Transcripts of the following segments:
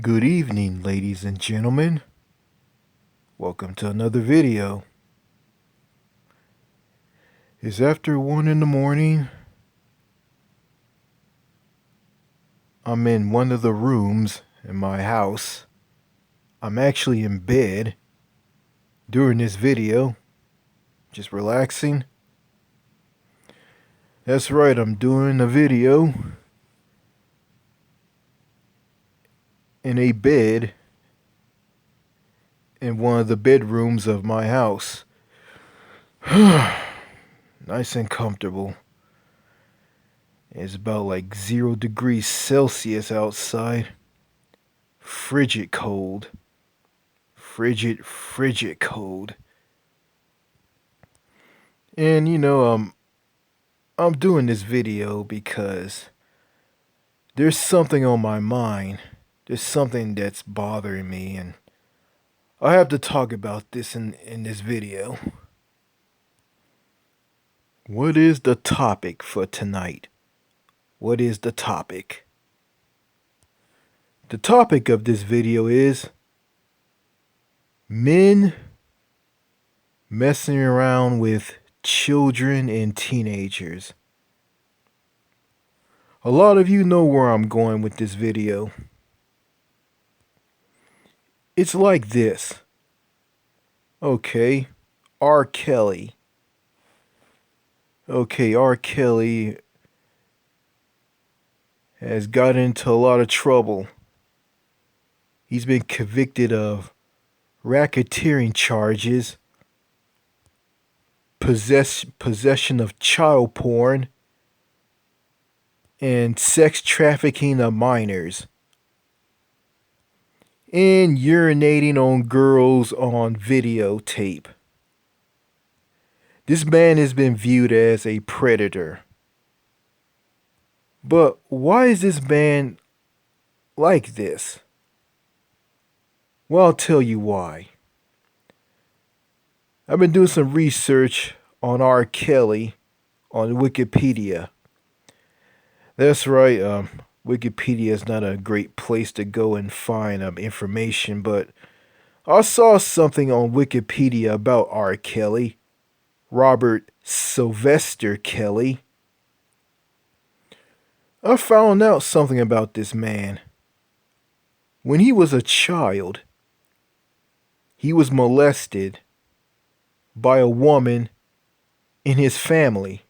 Good evening, ladies and gentlemen. Welcome to another video. It's after 1 in the morning. I'm in one of the rooms in my house. I'm actually in bed during this video, just relaxing. That's right, I'm doing a video in a bed in one of the bedrooms of my house. Nice and comfortable. It's about like 0 degrees Celsius outside. Frigid cold. Frigid cold. And I'm doing this video because there's something on my mind. There's something that's bothering me, and I have to talk about this in this video. What is the topic for tonight? What is the topic? The topic of this video is men messing around with children and teenagers. A lot of you know where I'm going with this video. It's like this. Okay, R. Kelly. Okay, R. Kelly has got into a lot of trouble. He's been convicted of racketeering charges, possession of child porn, and sex trafficking of minors, and urinating on girls on videotape. This man has been viewed as a predator. But why is this man like this? Well, I'll tell you why. I've been doing some research on R. Kelly on Wikipedia. That's right, Wikipedia is not a great place to go and find information, but I saw something on Wikipedia about R. Kelly, Robert Sylvester Kelly. I found out something about this man. When he was a child, he was molested by a woman in his family.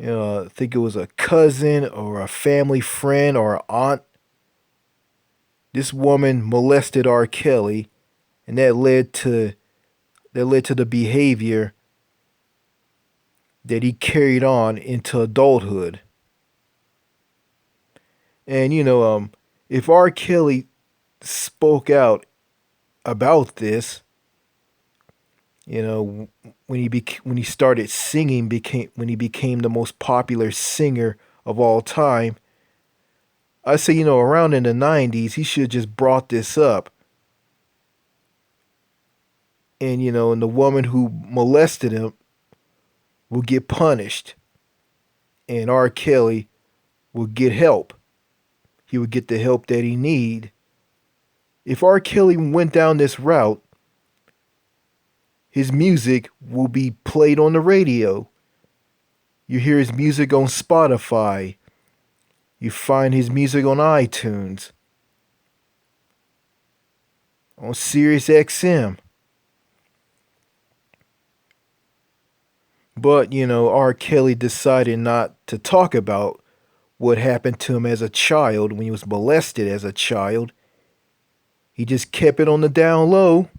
I think it was a cousin or a family friend or an aunt. This woman molested R. Kelly, and that led to the behavior that he carried on into adulthood. And if R. Kelly spoke out about this, when he started singing, when he became the most popular singer of all time, I say, around in the 90s, he should have just brought this up. And and the woman who molested him will get punished, and R. Kelly will get help. He would get the help that he need. If R. Kelly went down this route, his music will be played on the radio. You hear his music on Spotify. You find his music on iTunes, on Sirius XM. But, R. Kelly decided not to talk about what happened to him as a child when he was molested as a child. He just kept it on the down low.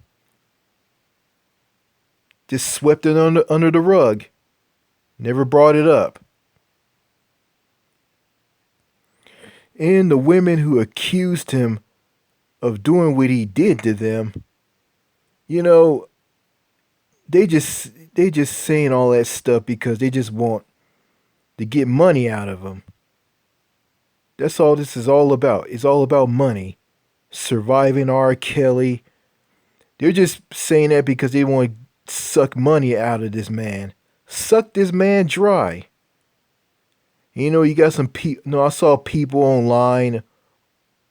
Just swept it under the rug. Never brought it up. And the women who accused him of doing what he did to them, they just saying all that stuff because they just want to get money out of him. That's all this is all about. It's all about money. Surviving R. Kelly. They're just saying that because they want to suck money out of this man. Suck this man dry. You got some people. I saw people online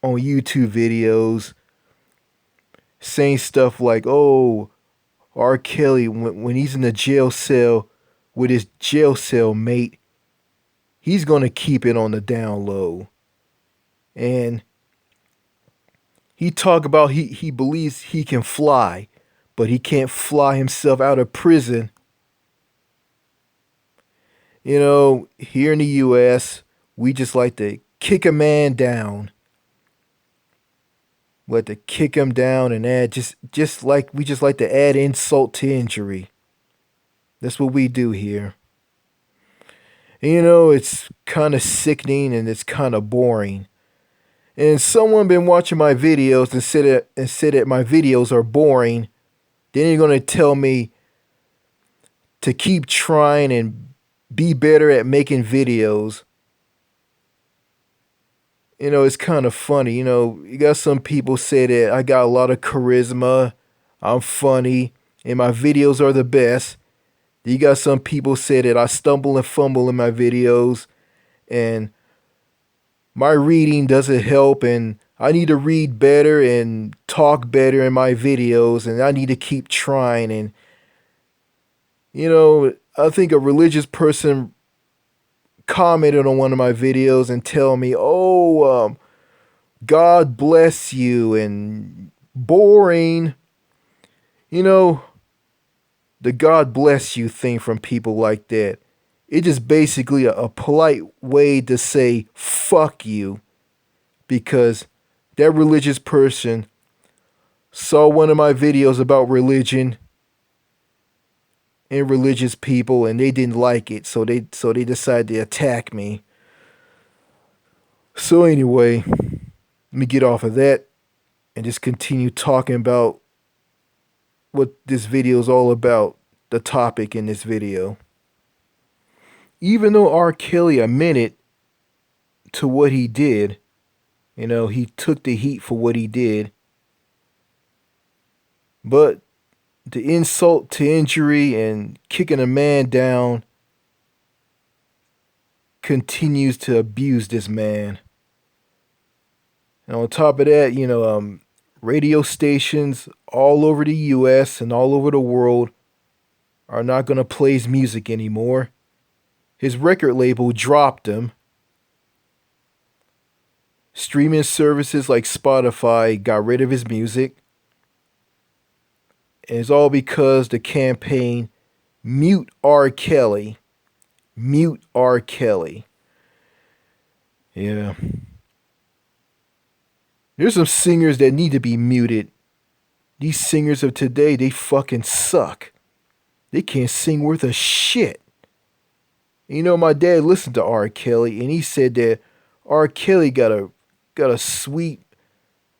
on YouTube videos saying stuff like, "Oh, R. Kelly, when he's in the jail cell with his jail cell mate, he's gonna keep it on the down low." And he talk about he believes he can fly, but he can't fly himself out of prison. Here in the US, we just like to kick a man down. We like to kick him down and add just like we just like to add insult to injury. That's what we do here. And, it's kind of sickening and it's kind of boring. And someone been watching my videos and said that my videos are boring. Then you're gonna tell me to keep trying and be better at making videos. It's kind of funny. You got some people say that I got a lot of charisma, I'm funny, and my videos are the best. You got some people say that I stumble and fumble in my videos and my reading doesn't help and I need to read better and talk better in my videos and I need to keep trying. And I think a religious person commented on one of my videos and tell me, "Oh, God bless you," and boring. You know, the God bless you thing from people like that. It's just basically a polite way to say fuck you because that religious person saw one of my videos about religion and religious people and they didn't like it, so they decided to attack me. So anyway, let me get off of that and just continue talking about what this video is all about, the topic in this video. Even though R. Kelly admitted to what he did, he took the heat for what he did, but the insult to injury and kicking a man down continues to abuse this man. And on top of that, radio stations all over the US and all over the world are not going to play his music anymore. His record label dropped him. Streaming services like Spotify got rid of his music. And it's all because the campaign Mute R. Kelly. Mute R. Kelly. Yeah. There's some singers that need to be muted. These singers of today, they fucking suck. They can't sing worth a shit. My dad listened to R. Kelly and he said that R. Kelly got a sweet,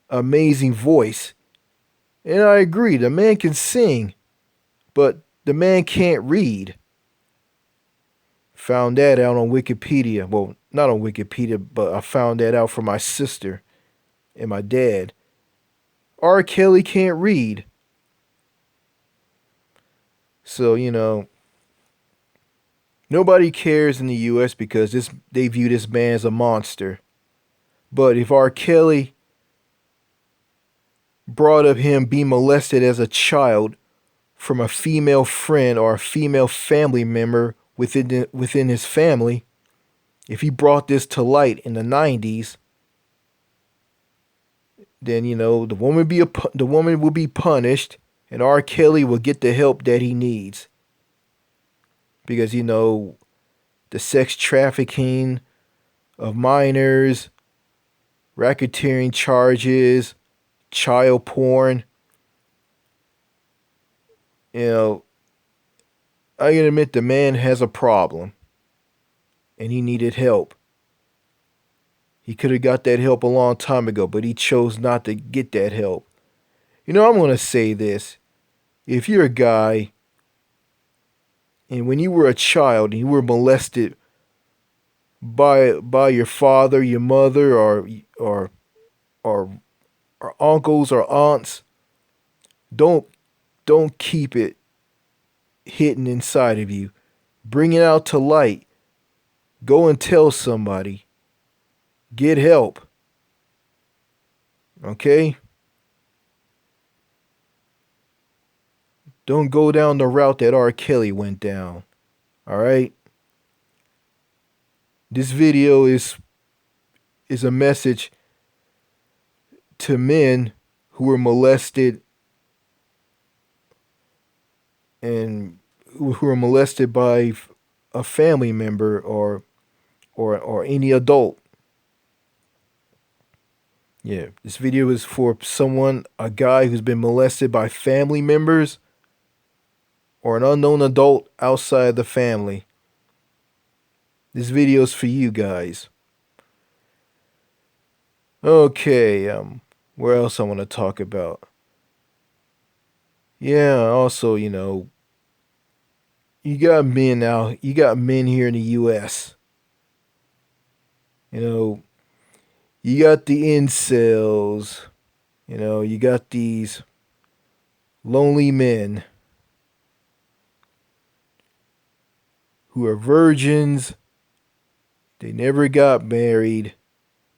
amazing voice. And I agree, the man can sing, but the man can't read. Found that out on Wikipedia. Well, not on Wikipedia, but I found that out from my sister and my dad. R. Kelly can't read. So, nobody cares in the US because they view this man as a monster. But if R. Kelly brought up him being molested as a child from a female friend or a female family member within his family, if he brought this to light in the 90s, then the woman will be punished and R. Kelly will get the help that he needs. Because the sex trafficking of minors, racketeering charges, child porn, I can admit the man has a problem and he needed help. He could have got that help a long time ago, but he chose not to get that help. I'm going to say this. If you're a guy and when you were a child and you were molested by your father, your mother, or uncles or aunts, don't keep it hidden inside of you. Bring it out to light. Go and tell somebody. Get help. Okay? Don't go down the route that R. Kelly went down. Alright? This video is a message to men who were molested and who were molested by a family member or any adult. Yeah, this video is for someone, a guy who's been molested by family members or an unknown adult outside the family. This video is for you guys. Okay, where else I want to talk about? Yeah, also, you got men here in the US. You know, you got the incels, you got these lonely men who are virgins. They never got married.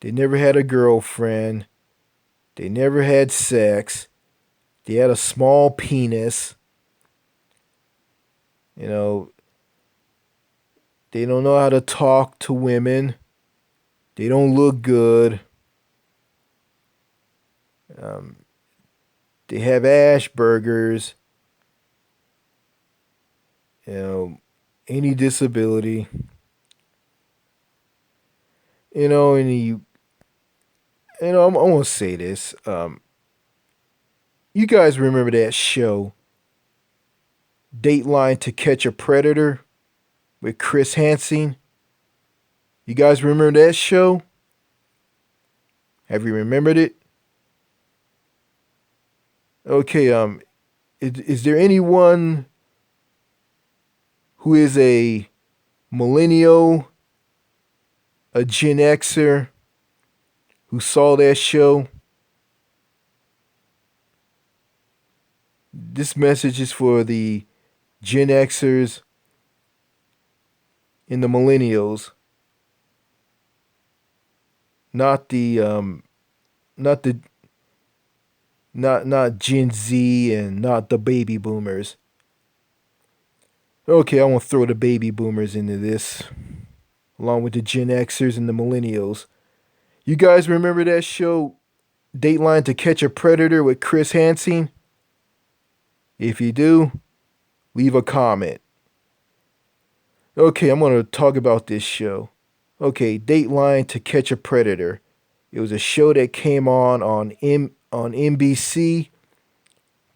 They never had a girlfriend. They never had sex. They had a small penis. You know, they don't know how to talk to women. They don't look good. Um, they have Asperger's. You know, any disability. And I want to say this. You guys remember that show, Dateline to Catch a Predator, with Chris Hansen? You guys remember that show? Have you remembered it? Okay. Is there anyone who is a millennial, a Gen Xer, who saw that show? This message is for the Gen Xers and the millennials, not the not the not Gen Z and not the baby boomers. Okay, I want to throw the baby boomers into this, along with the Gen Xers and the millennials. You guys remember that show, Dateline to Catch a Predator with Chris Hansen? If you do, leave a comment. Okay, I'm going to talk about this show. Okay, Dateline to Catch a Predator. It was a show that came on NBC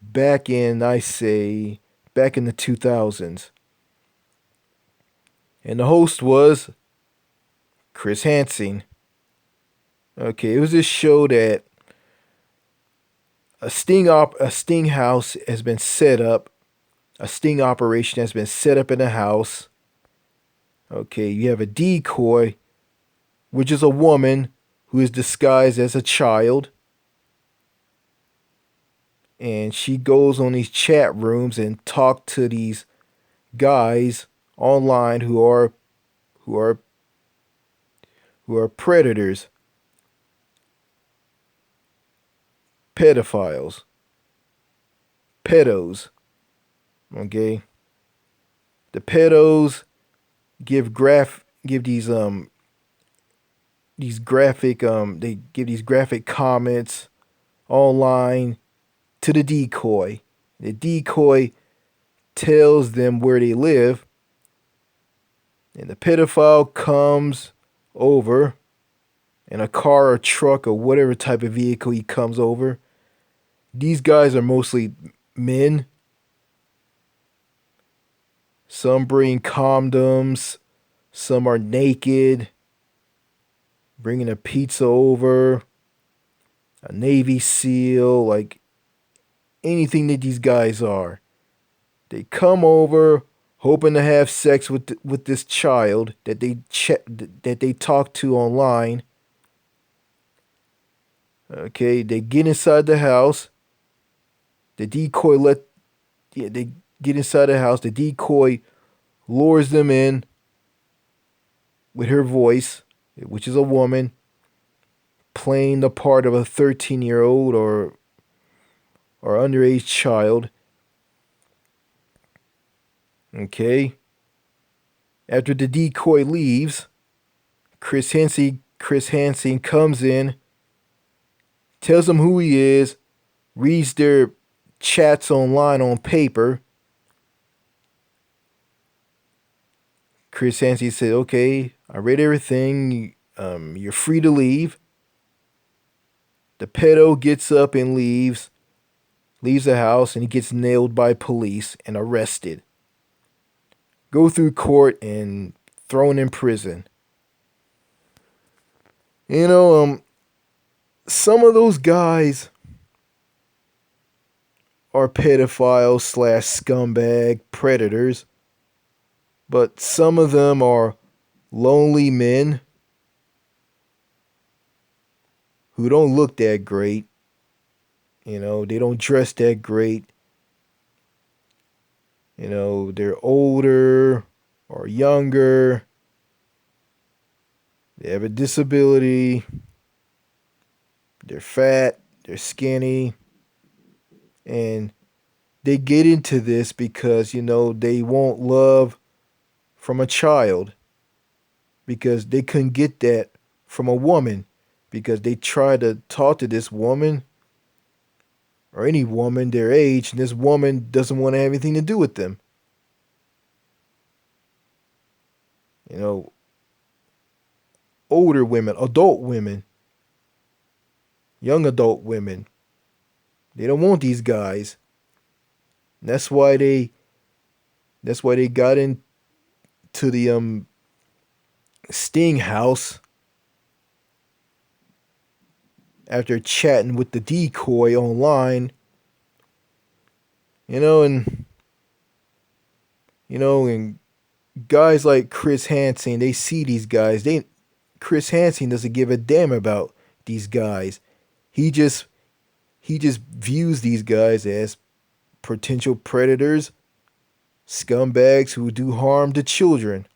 back in back in the 2000s. And the host was Chris Hansen. Okay, it was this show that a sting house has been set up. A sting operation has been set up in a house. Okay, you have a decoy, which is a woman who is disguised as a child. And she goes on these chat rooms and talk to these guys online who are who are predators, pedophiles, pedos. Okay, the pedos give these graphic they give these graphic comments online to the decoy. The decoy tells them where they live, and the pedophile comes over in a car or truck or whatever type of vehicle he comes over. These guys are mostly men. Some bring condoms, some are naked, bringing a pizza over, a Navy SEAL, like anything that these guys are. They come over hoping to have sex with this child that they talk to online. Okay, they get inside the house. The decoy let yeah, they get inside the house. The decoy lures them in with her voice, which is a woman, playing the part of a 13-year-old or underage child. Okay. After the decoy leaves, Chris Hansen comes in, tells them who he is, reads their chats online on paper. Chris Hansen said, "Okay, I read everything. You're free to leave." The pedo gets up and leaves the house, and he gets nailed by police and arrested. Go through court and thrown in prison. You know, some of those guys are pedophiles slash scumbag predators, but some of them are lonely men who don't look that great. They don't dress that great. They're older or younger. They have a disability. They're fat. They're skinny. And they get into this because, they want love from a child because they couldn't get that from a woman because they try to talk to this woman or any woman their age, and this woman doesn't want to have anything to do with them. You know, older women, adult women, young adult women, they don't want these guys. And that's why they got into the Sting house after chatting with the decoy online. And and guys like Chris Hansen, they see these guys. Chris Hansen doesn't give a damn about these guys. He just views these guys as potential predators, scumbags who do harm to children.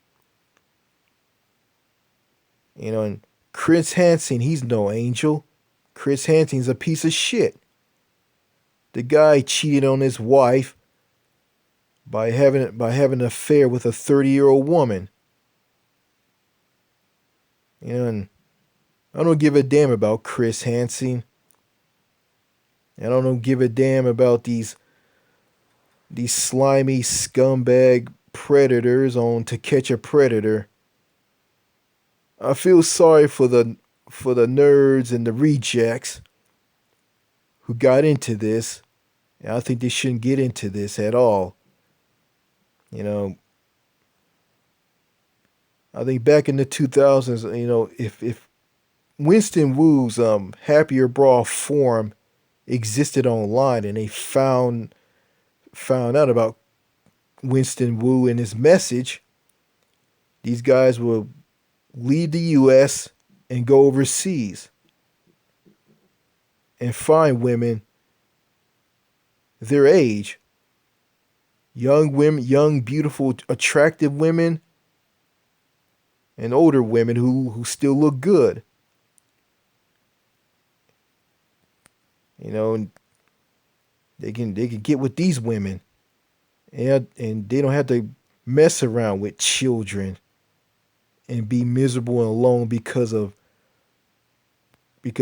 And Chris Hansen, he's no angel. Chris Hansen's a piece of shit. The guy cheated on his wife by having an affair with a 30-year-old woman. And I don't give a damn about Chris Hansen. And I don't give a damn about these slimy scumbag predators on To Catch a Predator. I feel sorry for the nerds and the rejects who got into this. And I think they shouldn't get into this at all. You know, I think back in the 2000s, if Winston Wu's Happier Bra forum existed online and they found out about Winston Wu and his message, these guys will leave the US and go overseas and find women their age. Young women, young, beautiful, attractive women, and older women who still look good. And they can get with these women, and they don't have to mess around with children and be miserable and alone because of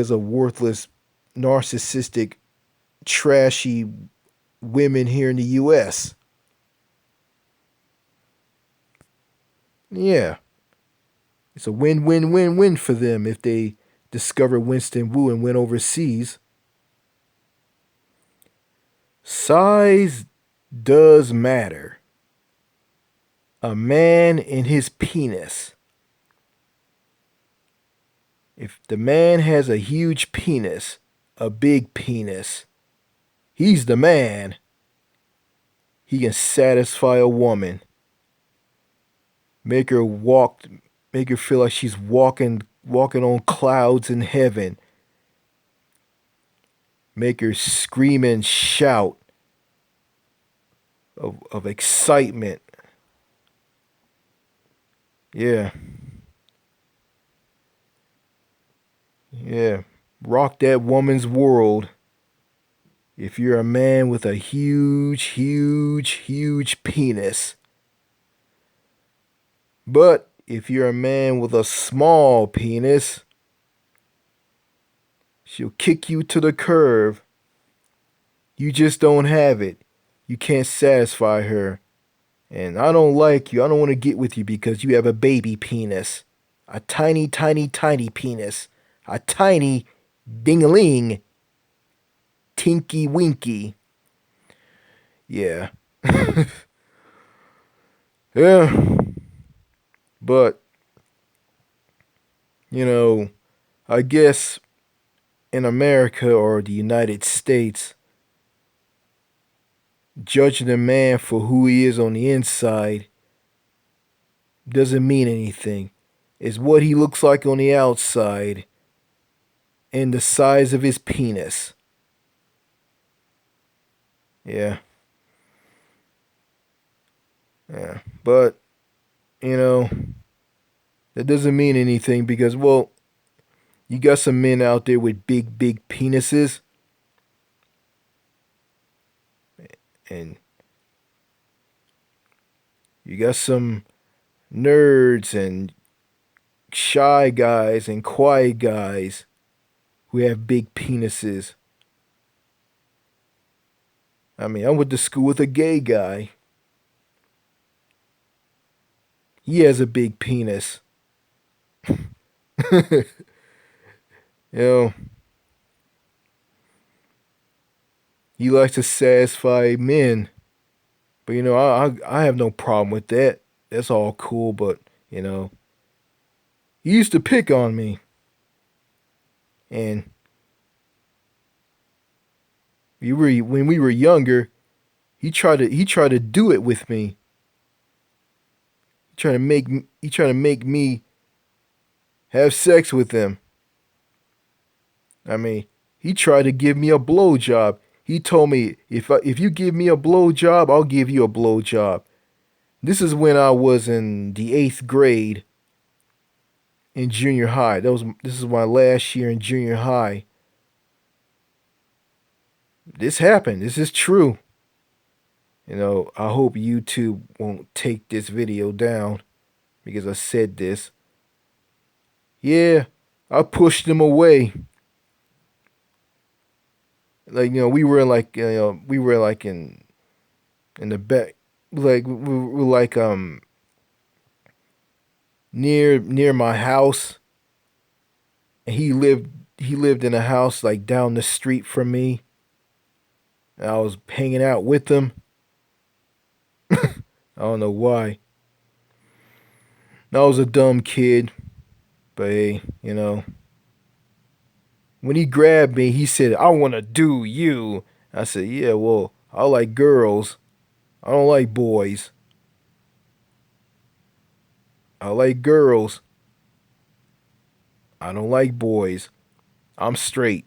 worthless, narcissistic, trashy women here in the U.S. Yeah, it's a win-win-win-win for them if they discover Winston Wu and went overseas. Size does matter. A man and his penis. If the man has a huge penis, a big penis, he's the man. He can satisfy a woman. Make her walk, make her feel like she's walking on clouds in heaven. Make her scream and shout of excitement. Yeah. Yeah. Rock that woman's world. If you're a man with a huge, huge, huge penis. But if you're a man with a small penis, she'll kick you to the curb. You just don't have it. You can't satisfy her. And I don't like you. I don't want to get with you because you have a baby penis. A tiny, tiny, tiny penis. A tiny ding-a-ling. Tinky winky. Yeah. Yeah. But, you know, I guess in America or the United States, judging a man for who he is on the inside doesn't mean anything. It's what he looks like on the outside and the size of his penis. Yeah. Yeah. But, you know, that doesn't mean anything because, well, you got some men out there with big, big penises, and you got some nerds and shy guys and quiet guys who have big penises. I mean, I went to school with a gay guy. He has a big penis. you know, he likes to satisfy men. But I have no problem with that. That's all cool. But he used to pick on me, and when we were younger, he tried to do it with me. He tried to make me have sex with him. I mean, he tried to give me a blowjob. He told me if you give me a blowjob, I'll give you a blowjob. This is when I was in the 8th grade in junior high. This is my last year in junior high. This happened. This is true. I hope YouTube won't take this video down because I said this. Yeah, I pushed him away. Like we were like in the back, like we were like near my house, and he lived in a house like down the street from me. And I was hanging out with him. I don't know why. I was a dumb kid, but hey, when he grabbed me, he said, "I want to do you." I said, "Yeah, well, I like girls. I don't like boys. I like girls. I don't like boys. I'm straight."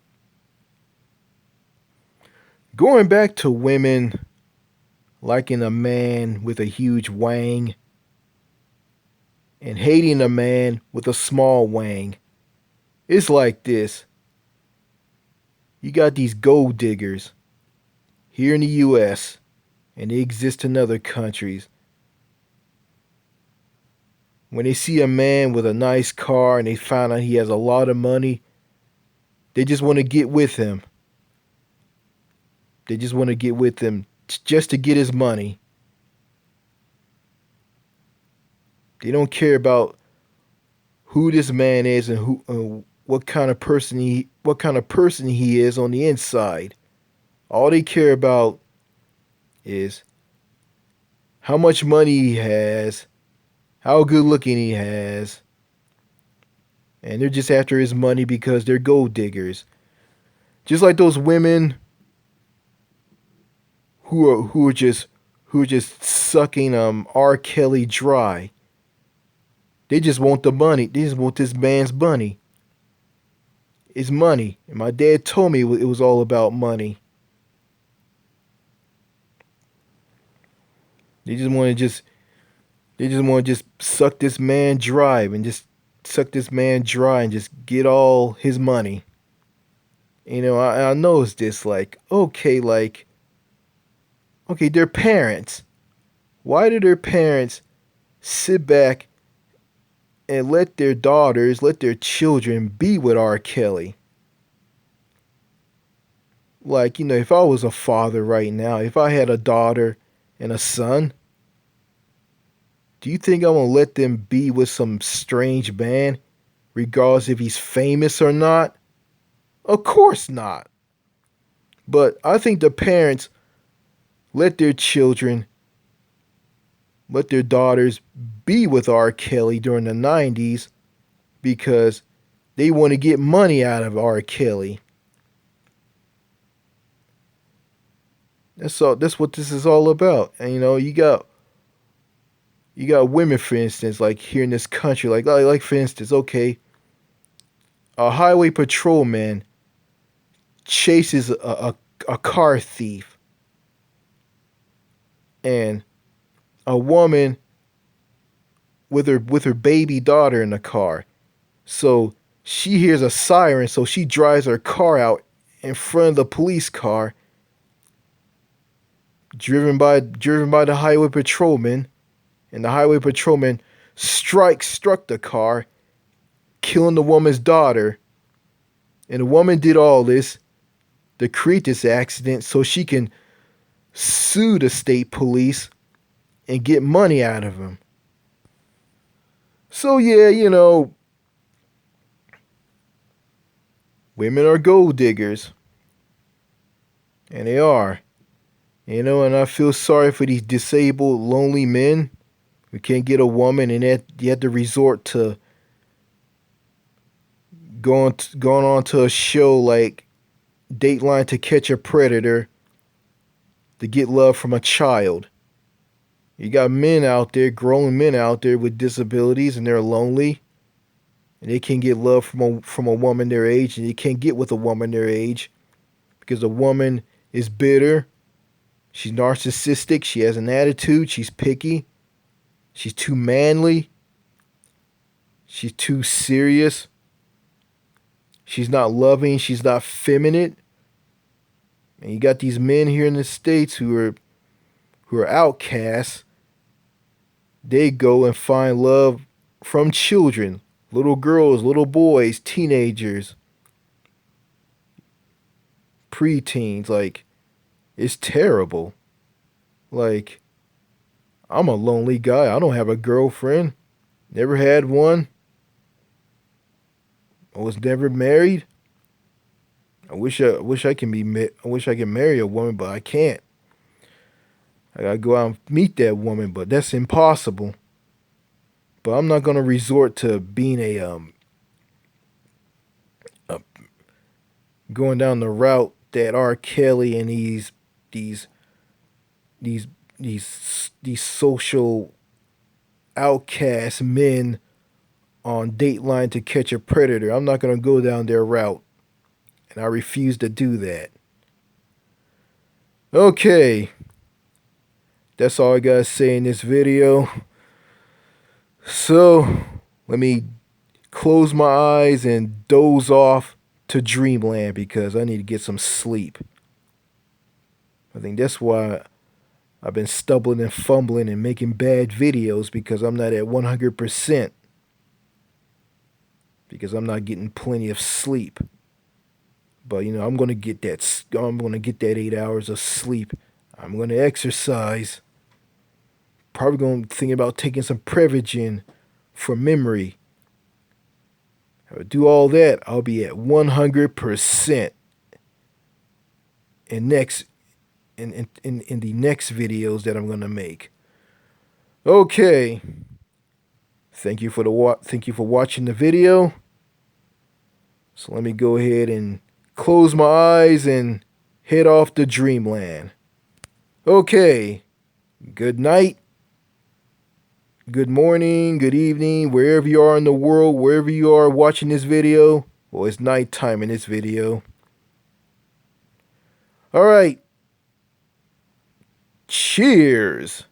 Going back to women liking a man with a huge wang and hating a man with a small wang. It's like this. You got these gold diggers here in the US, and they exist in other countries. When they see a man with a nice car and they find out he has a lot of money, they just want to get with him. They just want to get with him just to get his money. They don't care about who this man is and what kind of person he is on the inside. All they care about is how much money he has, how good looking he has, and they're just after his money because they're gold diggers. Just like those women who are just sucking R. Kelly dry. They just want the money. They just want this man's money. It's money. And my dad told me it was all about money. They just want to just suck this man dry and just suck this man dry and just get all his money. I noticed this, okay, their parents. Why do their parents sit back and let their daughters, let their children be with R. Kelly? If I was a father right now, if I had a daughter and a son, do you think I'm gonna let them be with some strange man, regardless if he's famous or not? Of course not. But I think the parents let their children, let their daughters be with R. Kelly during the 90s because they want to get money out of R. Kelly. That's what this is all about. And you got women, for instance, like here in this country, like for instance, okay, a highway patrolman chases a car thief, and a woman with her baby daughter in the car. So she hears a siren, so she drives her car out in front of the police car, driven by the highway patrolman, and the highway patrolman struck the car, killing the woman's daughter. And the woman did all this to create this accident so she can sue the state police and get money out of them. So yeah, women are gold diggers, and they are. And I feel sorry for these disabled, lonely men who can't get a woman, and you have to resort to going on to a show like Dateline to Catch a Predator to get love from a child. You got men out there, grown men out there with disabilities, and they're lonely, and they can't get love from a woman their age, and they can't get with a woman their age because the woman is bitter, she's narcissistic, she has an attitude, she's picky, she's too manly, she's too serious, she's not loving, she's not feminine. And you got these men here in the States who are outcasts. They go and find love from children, little girls, little boys, teenagers, preteens. It's terrible. Like, I'm a lonely guy. I don't have a girlfriend. Never had one. I was never married. I wish I could marry a woman, but I can't. I gotta go out and meet that woman, but that's impossible. But I'm not gonna resort to being a going down the route that R. Kelly and these these these social outcast men on Dateline to Catch a Predator. I'm not gonna go down their route, and I refuse to do that. Okay, that's all I gotta say in this video. So let me close my eyes and doze off to dreamland because I need to get some sleep. I think that's why I've been stumbling and fumbling and making bad videos, because I'm not at 100%, because I'm not getting plenty of sleep. But I'm going to get that 8 hours of sleep. I'm going to exercise. Probably going to think about taking some Prevagen for memory. If I do all that, I'll be at 100% in the next videos that I'm gonna make. Okay. Thank you for watching the video. So let me go ahead and close my eyes and head off to dreamland. Okay. Good night. Good morning, good evening, wherever you are in the world, wherever you are watching this video. Well, it's nighttime in this video. All right. Cheers.